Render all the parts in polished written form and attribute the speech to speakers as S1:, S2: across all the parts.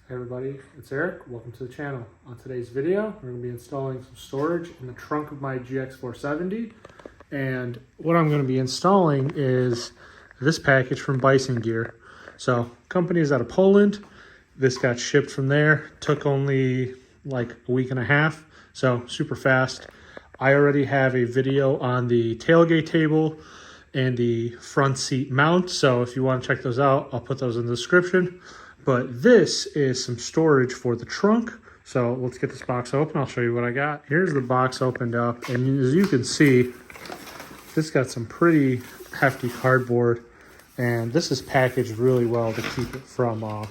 S1: Hey everybody, it's Eric. Welcome to the channel. On today's video, we're going to be installing some storage in the trunk of my GX470. And what I'm going to be installing is this package from Bison Gear. So, company is out of Poland. This got shipped from there. Took only like a week and a half, so super fast. I already have a video on the tailgate table and the front seat mount. So if you want to check those out, I'll put those in the description. But this is some storage for the trunk. So let's get this box open. I'll show you what I got. Here's the box opened up. And as you can see, this got some pretty hefty cardboard. And this is packaged really well to keep it from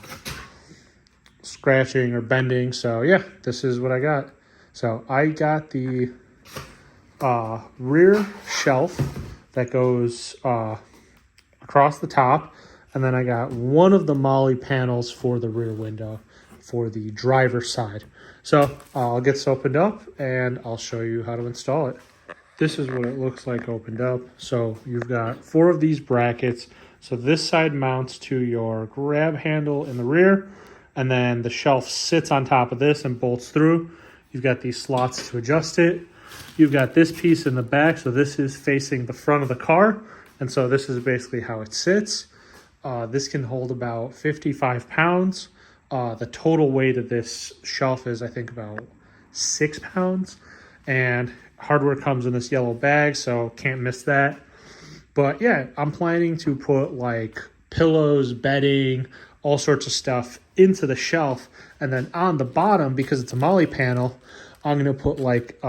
S1: scratching or bending. So yeah, this is what I got. So I got the rear shelf that goes across the top. And then I got one of the Molle panels for the rear window for the driver's side. So I'll get this opened up and I'll show you how to install it. This is what it looks like opened up. So you've got 4 of these brackets. So this side mounts to your grab handle in the rear, and then the shelf sits on top of this and bolts through. You've got these slots to adjust it. You've got this piece in the back. So this is facing the front of the car. And so this is basically how it sits. This can hold about 55 pounds. The total weight of this shelf is, I think, about 6 pounds. And hardware comes in this yellow bag, so can't miss that. But yeah, I'm planning to put like pillows, bedding, all sorts of stuff into the shelf. And then on the bottom, because it's a Molle panel, I'm going to put like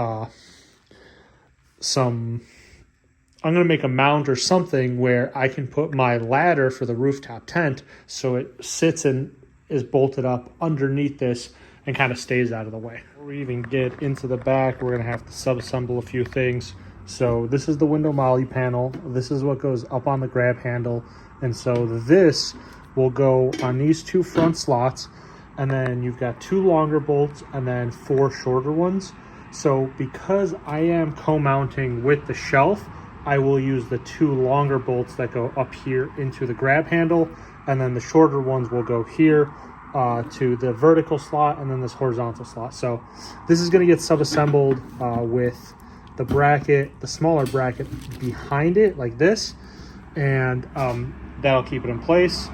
S1: I'm going to make a mount or something where I can put my ladder for the rooftop tent so it sits and is bolted up underneath this and kind of stays out of the way. Before we even get into the back, we're going to have to sub-assemble a few things. So this is the window Molle panel. This is what goes up on the grab handle. And so this will go on these 2 front slots. And then you've got 2 longer bolts and then 4 shorter ones. So because I am co-mounting with the shelf, I will use the 2 longer bolts that go up here into the grab handle, and then the shorter ones will go here to the vertical slot and then this horizontal slot. So this is going to get sub-assembled with the bracket, the smaller bracket behind it like this, and that'll keep it in place.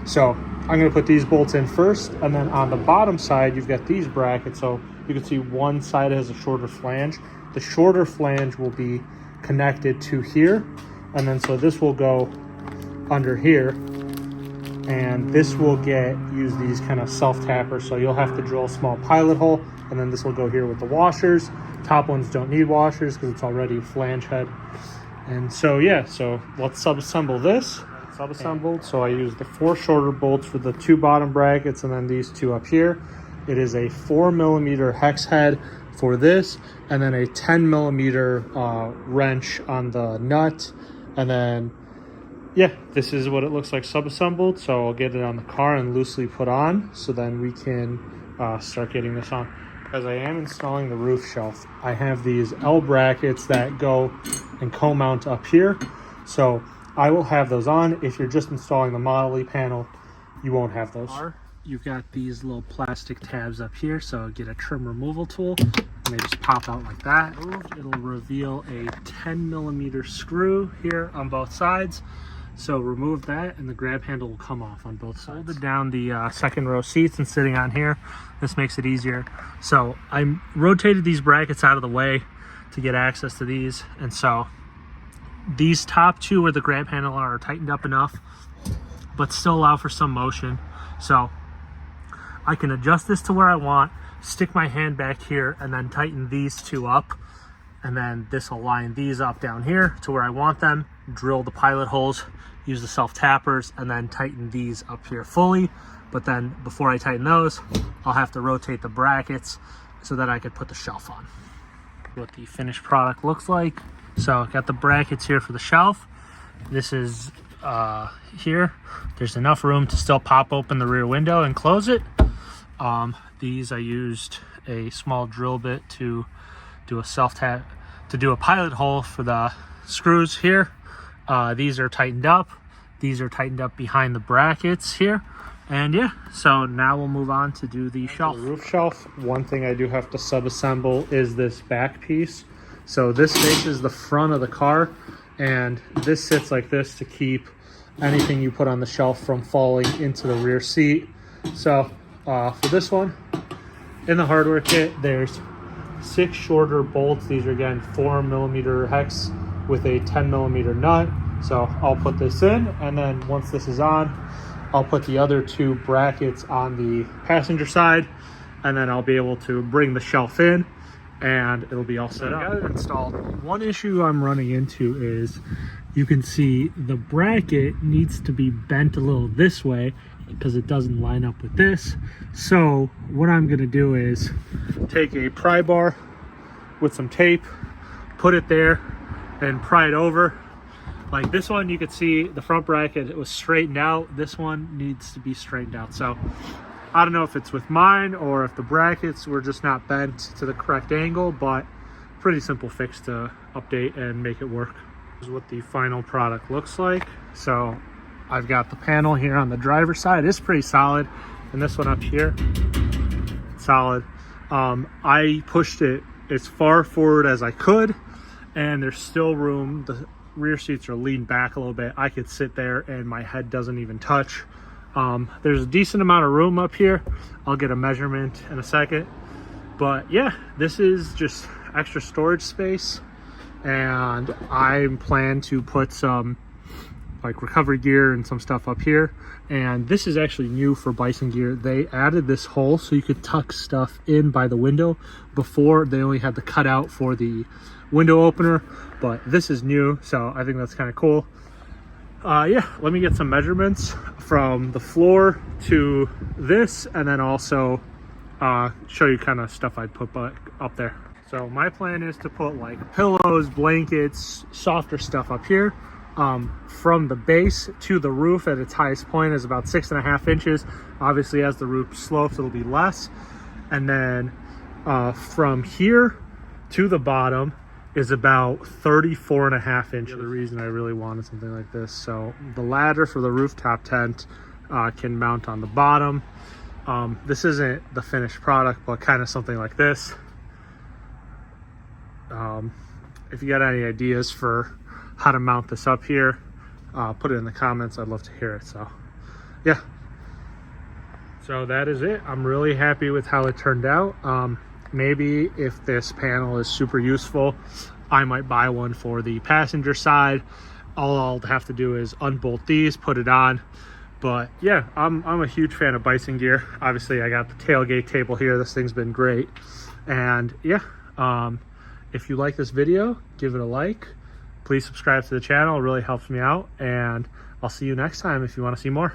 S1: So I'm going to put these bolts in first, and then on the bottom side you've got these brackets. So you can see one side has a shorter flange. The shorter flange will be connected to here, and then so this will go under here, and this will use these kind of self tappers. So you'll have to drill a small pilot hole, and then this will go here with the washers. Top ones don't need washers because it's already flange head. And so yeah, so let's sub-assemble this. Sub-assembled. So I use the 4 shorter bolts for the 2 bottom brackets, and then these 2 up here. It is a 4mm hex head for this, and then a 10mm wrench on the nut. And then yeah, this is what it looks like sub-assembled. So I'll get it on the car and loosely put on, so then we can start getting this on. As I am installing the roof shelf, I have these L brackets that go and co-mount up here, so I will have those on. If you're just installing the Molle panel, you won't have those. You've got these little plastic tabs up here, so get a trim removal tool and they just pop out like that. It'll reveal a 10mm screw here on both sides. So remove that and the grab handle will come off on both sides. Folded down the second row seats and sitting on here. This makes it easier. So I rotated these brackets out of the way to get access to these. And so these top 2 where the grab handle are tightened up enough, but still allow for some motion. So I can adjust this to where I want, stick my hand back here, and then tighten these 2 up. And then this will line these up down here to where I want them, drill the pilot holes, use the self tappers, and then tighten these up here fully. But then before I tighten those, I'll have to rotate the brackets so that I could put the shelf on. What the finished product looks like. So I've got the brackets here for the shelf. This is here. There's enough room to still pop open the rear window and close it. These I used a small drill bit to do a self-tap, to do a pilot hole for the screws here. These are tightened up. These are tightened up behind the brackets here. And yeah, so now we'll move on to do the shelf. The roof shelf, one thing I do have to sub-assemble is this back piece. So this faces the front of the car, and this sits like this to keep anything you put on the shelf from falling into the rear seat. So for this one, in the hardware kit, there's 6 shorter bolts. These are again 4mm hex with a 10mm nut. So I'll put this in, and then once this is on, I'll put the other 2 brackets on the passenger side, and then I'll be able to bring the shelf in and it'll be all set up. I got it installed. One issue I'm running into is you can see the bracket needs to be bent a little this way because it doesn't line up with this. So what I'm gonna do is take a pry bar with some tape, put it there, and pry it over. Like this one, you could see the front bracket, it was straightened out. This one needs to be straightened out. So I don't know if it's with mine or if the brackets were just not bent to the correct angle, but pretty simple fix to update and make it work. This is what the final product looks like. So I've got the panel here on the driver's side. It's pretty solid. And this one up here, solid. I pushed it as far forward as I could, and there's still room. The rear seats are leaned back a little bit. I could sit there and my head doesn't even touch. There's a decent amount of room up here. I'll get a measurement in a second. But yeah, this is just extra storage space, and I plan to put some like recovery gear and some stuff up here. And this is actually new for Bison Gear. They added this hole so you could tuck stuff in by the window. Before, they only had the cutout for the window opener, but this is new, so I think that's kind of cool. Yeah, let me get some measurements from the floor to this, and then also show you kind of stuff I'd put up there. So my plan is to put like pillows, blankets, softer stuff up here. From the base to the roof at its highest point is about 6.5 inches. Obviously, as the roof slopes, it'll be less. And then from here to the bottom is about 34.5 inches. The reason I really wanted something like this, so the ladder for the rooftop tent can mount on the bottom. This isn't the finished product, but kind of something like this. If you got any ideas for how to mount this up here, put it in the comments. I'd love to hear it. So yeah, so that is it. I'm really happy with how it turned out. Maybe if this panel is super useful, I might buy one for the passenger side. All I'll have to do is unbolt these, put it on. But yeah, I'm a huge fan of Bison Gear. Obviously, I got the tailgate table here. This thing's been great. And yeah, if you like this video, give it a like. Please subscribe to the channel. It really helps me out. And I'll see you next time if you want to see more.